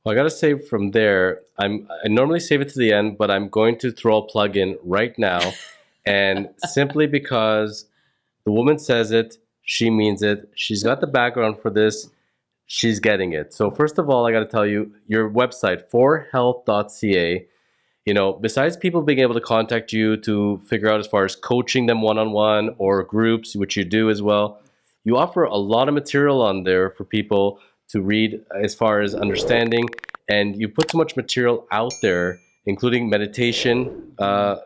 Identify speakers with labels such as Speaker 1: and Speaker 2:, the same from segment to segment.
Speaker 1: Well, I gotta say from there, I normally save it to the end, but I'm going to throw a plug in right now, and simply because the woman says it, she means it. She's got the background for this. She's getting it. So first of all, I got to tell you, your website, forhealth.ca, besides people being able to contact you to figure out as far as coaching them one-on-one or groups, which you do as well, you offer a lot of material on there for people to read as far as understanding, and you put so much material out there, including meditation. Tell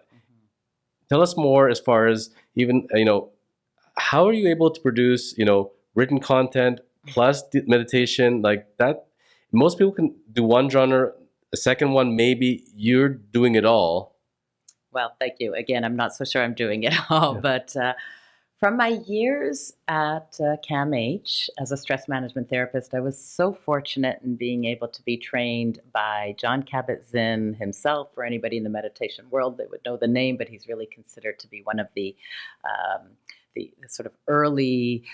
Speaker 1: us more as far as even, how are you able to produce, written content plus meditation like that? Most people can do one genre, the second one maybe. You're doing it all.
Speaker 2: Well, thank you. Again, I'm not so sure I'm doing it all,
Speaker 1: Yeah.
Speaker 2: but from my years at CAMH as a stress management therapist, I was so fortunate in being able to be trained by John Kabat-Zinn himself. For anybody in the meditation world, they would know the name, but he's really considered to be one of the sort of early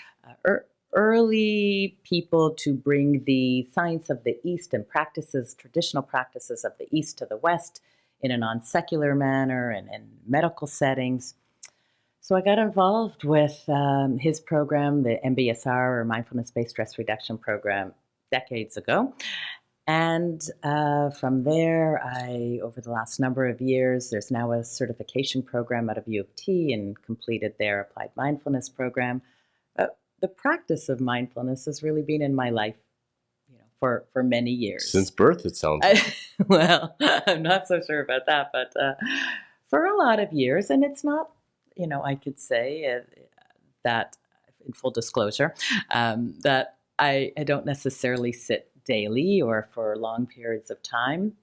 Speaker 2: people to bring the science of the East and traditional practices of the East to the West in a non-secular manner and in medical settings. So I got involved with his program, the MBSR, or Mindfulness-Based Stress Reduction Program, decades ago. And from there, over the last number of years, there's now a certification program out of U of T and completed their Applied Mindfulness program. The practice of mindfulness has really been in my life, for many years.
Speaker 1: Since birth, it sounds like.
Speaker 2: Well, I'm not so sure about that, but for a lot of years, and it's not, I could say that, in full disclosure, that I don't necessarily sit daily or for long periods of time,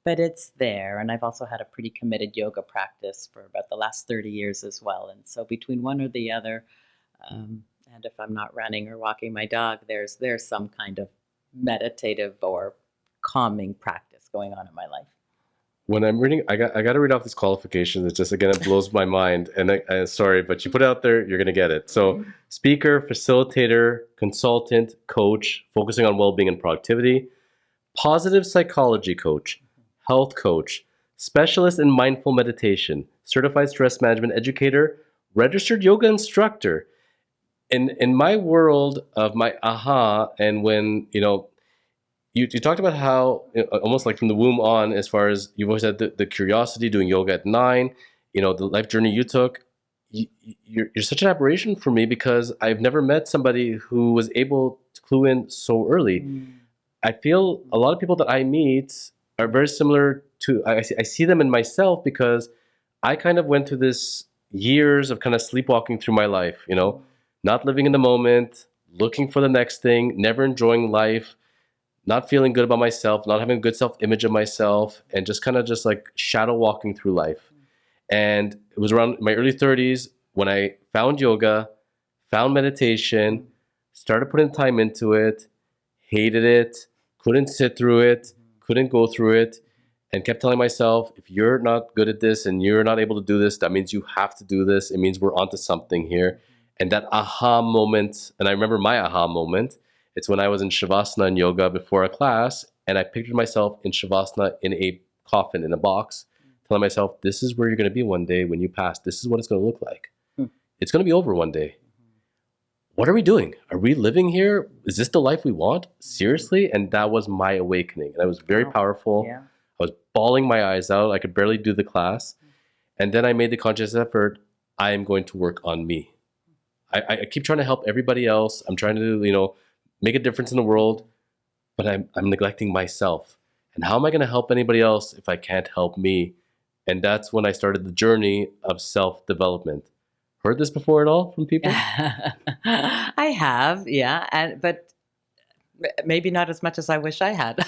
Speaker 2: but it's there. And I've also had a pretty committed yoga practice for about the last 30 years as well. And so between one or the other, and if I'm not running or walking my dog, there's some kind of meditative or calming practice going on in my life.
Speaker 1: When I'm reading, I got to read off these qualifications. It just, again, it blows my mind. And sorry, but you put it out there, you're gonna get it. So, speaker, facilitator, consultant, coach, focusing on well-being and productivity, positive psychology coach, health coach, specialist in mindful meditation, certified stress management educator, registered yoga instructor. In my world of my aha, and when you talked about how, almost like from the womb on, as far as you've always had the curiosity, doing yoga at 9, the life journey you took. You're such an aberration for me because I've never met somebody who was able to clue in so early. I feel a lot of people that I meet are very similar to, I see them in myself because I kind of went through this years of kind of sleepwalking through my life, not living in the moment, looking for the next thing, never enjoying life, not feeling good about myself, not having a good self-image of myself, and just kind of just like shadow walking through life. And it was around my early 30s when I found yoga, found meditation, started putting time into it, hated it, couldn't sit through it, couldn't go through it, and kept telling myself, if you're not good at this and you're not able to do this, that means you have to do this. It means we're onto something here. And that aha moment, and I remember my aha moment, it's when I was in Shavasana in yoga before a class, and I pictured myself in Shavasana in a coffin, in a box, telling myself, this is where you're going to be one day when you pass. This is what it's going to look like. It's going to be over one day. What are we doing? Are we living here? Is this the life we want? Seriously? And that was my awakening. And it was very powerful.
Speaker 2: Yeah.
Speaker 1: I was bawling my eyes out. I could barely do the class. And then I made the conscious effort, I am going to work on me. I keep trying to help everybody else. I'm trying to, make a difference in the world, but I'm neglecting myself. And how am I going to help anybody else if I can't help me? And that's when I started the journey of self-development. Heard this before at all from people?
Speaker 2: I have, yeah, but maybe not as much as I wish I had.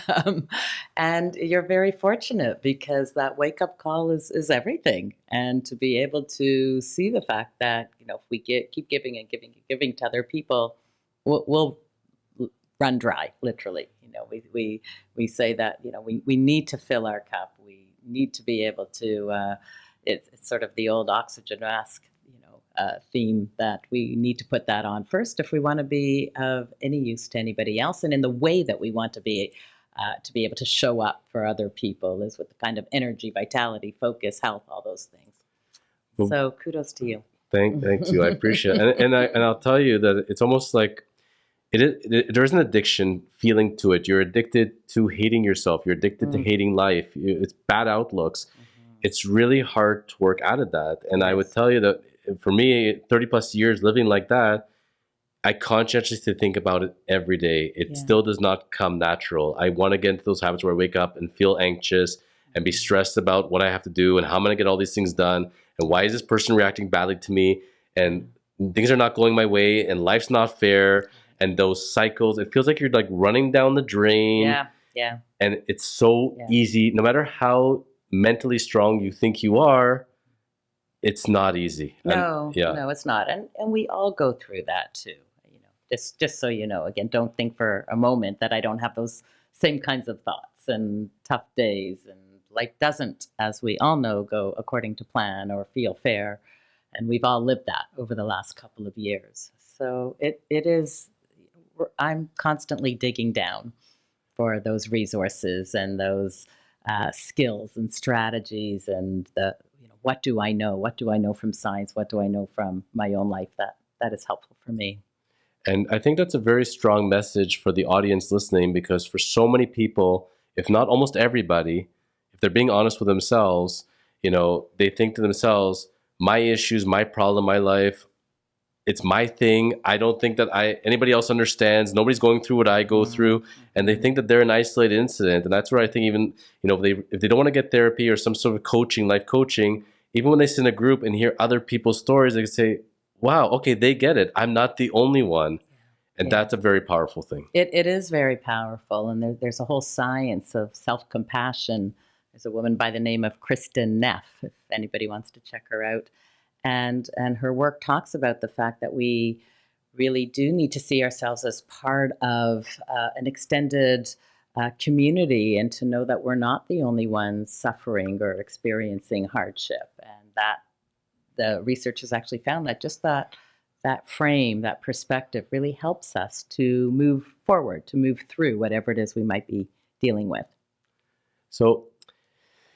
Speaker 2: And you're very fortunate because that wake-up call is everything. And to be able to see the fact that, if we keep giving and giving and giving to other people, we'll run dry, literally. We say that, we need to fill our cup. We need to be able to, it's sort of the old oxygen mask, theme, that we need to put that on first if we want to be of any use to anybody else and in the way that we want to be to be able to show up for other people is with the kind of energy, vitality, focus, health, all those things.
Speaker 1: Well,
Speaker 2: so kudos to you.
Speaker 1: Thank you. I appreciate it. And I'll tell you that it's almost like there's an addiction feeling to it. You're addicted to hating yourself. You're addicted to hating life. It's bad outlooks. It's really hard to work out of that. And I would tell you that for me, 30 plus years living like that, I conscientiously think about it every day. It still does not come natural. I want to get into those habits where I wake up and feel anxious and be stressed about what I have to do and how I'm going to get all these things done. And why is this person reacting badly to me? And things are not going my way and life's not fair. And those cycles, it feels like you're like running down the drain.
Speaker 2: Yeah.
Speaker 1: And it's so easy. No matter how mentally strong you think you are, it's not easy.
Speaker 2: No, it's not. And we all go through that too. Just so you know, again, don't think for a moment that I don't have those same kinds of thoughts and tough days, and life doesn't, as we all know, go according to plan or feel fair. And we've all lived that over the last couple of years. So it is, I'm constantly digging down for those resources and those skills and strategies and what do I know? What do I know from science? What do I know from my own life that is helpful for me?
Speaker 1: And I think that's a very strong message for the audience listening, because for so many people, if not almost everybody, if they're being honest with themselves, they think to themselves, my issues, my problem, my life, it's my thing. I don't think that anybody else understands. Nobody's going through what I go through. And they think that they're an isolated incident. And that's where I think even, if they don't want to get therapy or some sort of coaching, life coaching, even when they sit in a group and hear other people's stories, they can say, wow, okay, they get it. I'm not the only one. And that's a very powerful thing.
Speaker 2: It is very powerful. And there's a whole science of self-compassion. There's a woman by the name of Kristen Neff, if anybody wants to check her out. And her work talks about the fact that we really do need to see ourselves as part of an extended community, and to know that we're not the only ones suffering or experiencing hardship. And that the research has actually found that just that frame, that perspective really helps us to move forward, to move through whatever it is we might be dealing with.
Speaker 1: So,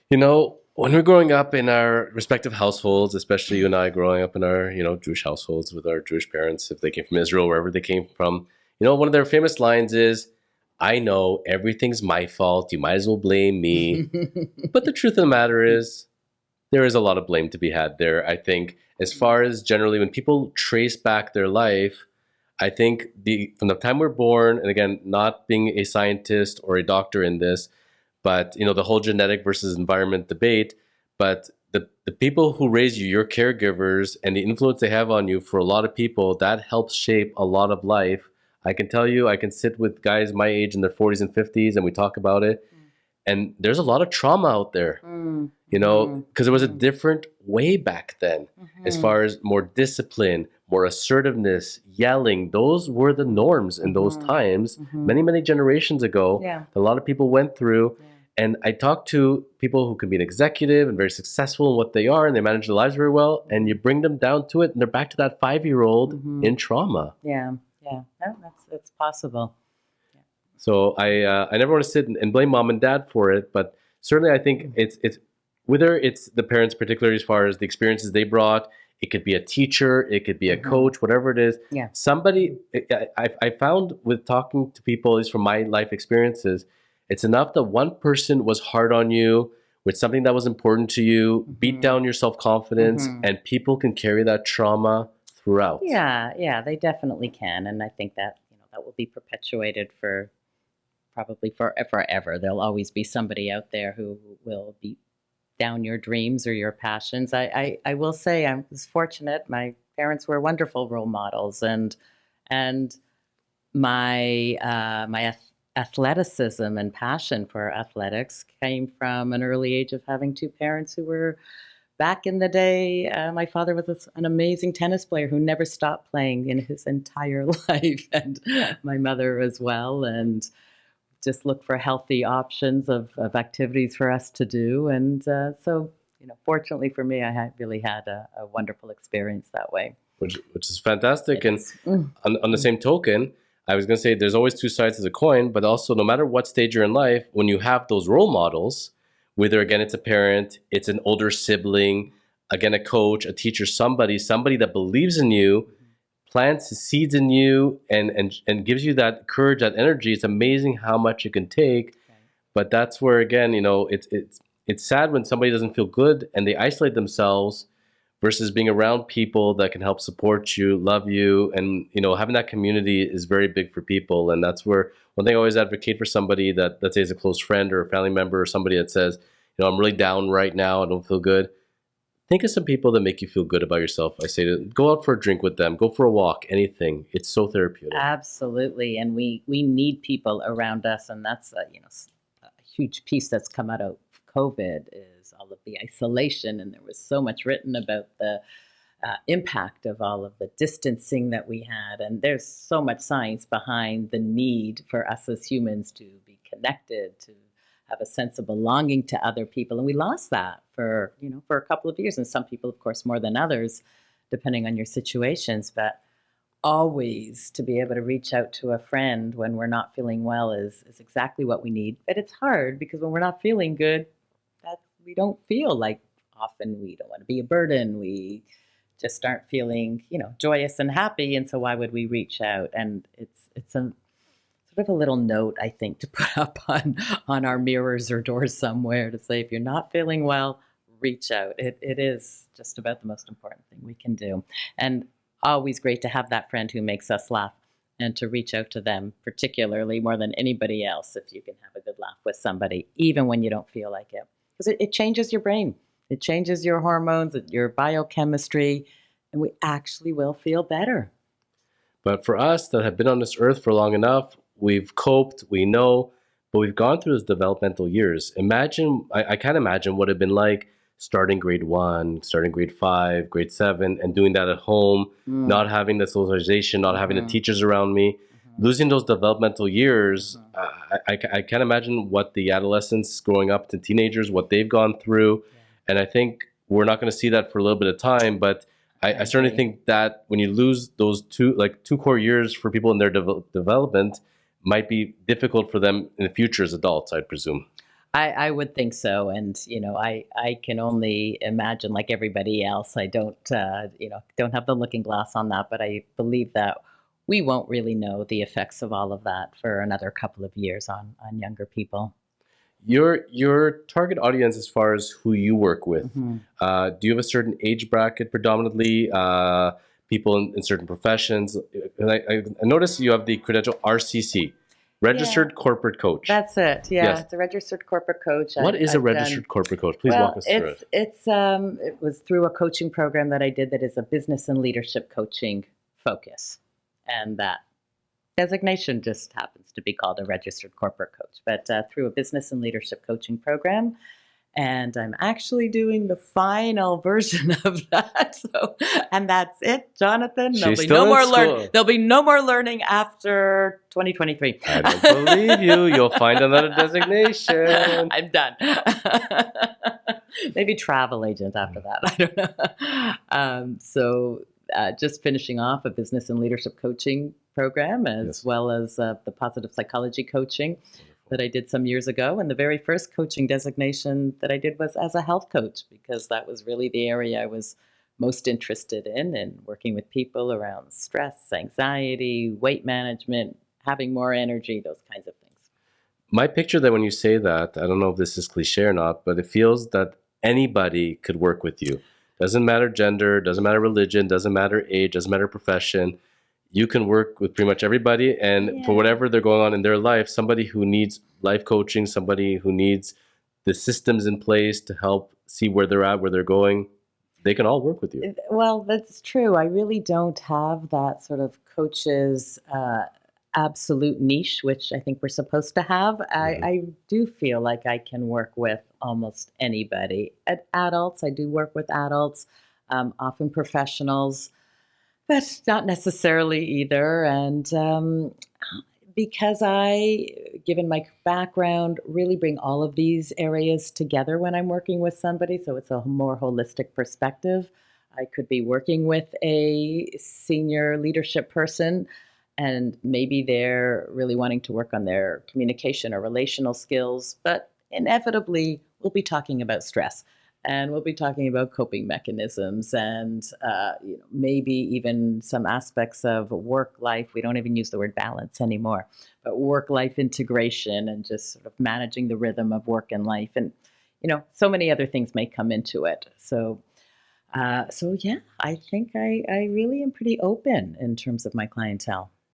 Speaker 1: when we're growing up in our respective households, especially you and I growing up in our, Jewish households with our Jewish parents, if they came from Israel, wherever they came from, one of their famous lines is, I know everything's my fault. You might as well blame me. But the truth of the matter is, there is a lot of blame to be had there. I think as far as generally when people trace back their life, I think from the time we're born, and again, not being a scientist or a doctor in this, but the whole genetic versus environment debate, but the people who raise you, your caregivers, and the influence they have on you, for a lot of people, that helps shape a lot of life. I can tell you, I can sit with guys my age in their 40s and 50s and we talk about it. And there's a lot of trauma out there, because there was a different way back then, as far as more discipline, more assertiveness, yelling. Those were the norms in those times, many, many generations ago. A lot of people went through. And I talk to people who can be an executive and very successful in what they are, and they manage their lives very well. And you bring them down to it, and they're back to that 5-year-old in trauma.
Speaker 2: Yeah. No, that's possible.
Speaker 1: So I never want to sit and blame mom and dad for it, but certainly I think it's whether it's the parents, particularly as far as the experiences they brought. It could be a teacher, it could be a coach, whatever it is. Somebody I found with talking to people, at least from my life experiences, it's enough that one person was hard on you with something that was important to you, beat down your self-confidence, and people can carry that trauma throughout.
Speaker 2: Yeah, they definitely can, and I think that that will be perpetuated for probably forever. There'll always be somebody out there who will beat down your dreams or your passions. I will say I was fortunate. My parents were wonderful role models, and my athleticism and passion for athletics came from an early age of having two parents who were, back in the day, my father was an amazing tennis player who never stopped playing in his entire life, and my mother as well, and just look for healthy options of activities for us to do. And so, fortunately for me, I really had a wonderful experience that way.
Speaker 1: Which is fantastic. And on the same token, I was going to say there's always two sides to the coin, but also no matter what stage you're in life, when you have those role models, whether again it's a parent, it's an older sibling, again a coach, a teacher, somebody that believes in you, plants seeds in you, and gives you that courage, that energy. It's amazing how much it can take. But that's where again, it's sad when somebody doesn't feel good and they isolate themselves versus being around people that can help support you, love you, and having that community is very big for people. And that's where one thing I always advocate for somebody that, let's say, is a close friend or a family member or somebody that says, I'm really down right now, I don't feel good. Think of some people that make you feel good about yourself. I say to go out for a drink with them, go for a walk, anything. It's so therapeutic.
Speaker 2: Absolutely, and we need people around us, and that's a huge piece that's come out of COVID is all of the isolation, and there was so much written about the impact of all of the distancing that we had, and there's so much science behind the need for us as humans to be connected, to have a sense of belonging to other people, and we lost that for a couple of years, and some people, of course, more than others, depending on your situations, but always to be able to reach out to a friend when we're not feeling well is exactly what we need. But it's hard because when we're not feeling good, we don't feel like often we don't want to be a burden. We just aren't feeling, joyous and happy. And so why would we reach out? And it's a sort of a little note, I think, to put up on our mirrors or doors somewhere to say, if you're not feeling well, reach out. It is just about the most important thing we can do. And always great to have that friend who makes us laugh and to reach out to them, particularly more than anybody else, if you can have a good laugh with somebody, even when you don't feel like it. Because it changes your brain. It changes your hormones, your biochemistry, and we actually will feel better.
Speaker 1: But for us that have been on this earth for long enough, we've coped, we know, but we've gone through those developmental years. Imagine, I can't imagine what it'd been like starting grade 1, starting grade 5, grade 7, and doing that at home, not having the socialization, not having the teachers around me, losing those developmental years. I can't imagine what the adolescents growing up to teenagers, what they've gone through. And I think we're not going to see that for a little bit of time, but I certainly think that when you lose those two core years for people in their development, might be difficult for them in the future as adults, I'd presume.
Speaker 2: I would think so. And, I can only imagine, like everybody else, I don't have the looking glass on that, but I believe that we won't really know the effects of all of that for another couple of years on younger people.
Speaker 1: Your target audience as far as who you work with, do you have a certain age bracket predominantly, people in certain professions? I noticed you have the credential RCC, Registered Corporate Coach.
Speaker 2: That's it. Yeah, yes. It's a registered corporate coach.
Speaker 1: What is a registered corporate coach? Please walk us through it.
Speaker 2: It was through a coaching program that I did that is a business and leadership coaching focus. And that designation just happens to be called a registered corporate coach, but through a business and leadership coaching program. And I'm actually doing the final version of that. And that's it, Jonathan. There'll be no more learning after 2023.
Speaker 1: I don't believe you. You'll find another designation.
Speaker 2: I'm done. Maybe travel agent after that. I don't know. Just finishing off a business and leadership coaching program, as well as the positive psychology coaching that I did some years ago. And the very first coaching designation that I did was as a health coach, because that was really the area I was most interested in, and working with people around stress, anxiety, weight management, having more energy, those kinds of things.
Speaker 1: My picture that when you say that, I don't know if this is cliche or not, but it feels that anybody could work with you. Doesn't matter gender, doesn't matter religion, doesn't matter age, doesn't matter profession. You can work with pretty much everybody, and for whatever they're going on in their life, somebody who needs life coaching, somebody who needs the systems in place to help see where they're at, where they're going, they can all work with you.
Speaker 2: Well, that's true. I really don't have that sort of coach's absolute niche, which I think we're supposed to have. I do feel like I can work with almost anybody. Adults, I do work with adults, often professionals, but not necessarily either. And because given my background, really bring all of these areas together when I'm working with somebody, so it's a more holistic perspective. I could be working with a senior leadership person And maybe they're really wanting to work on their communication or relational skills, but inevitably we'll be talking about stress, and we'll be talking about coping mechanisms, and maybe even some aspects of work life. We don't even use the word balance anymore, but work life integration and just sort of managing the rhythm of work and life. And so many other things may come into it. So yeah, I think I really am pretty open in terms of my clientele.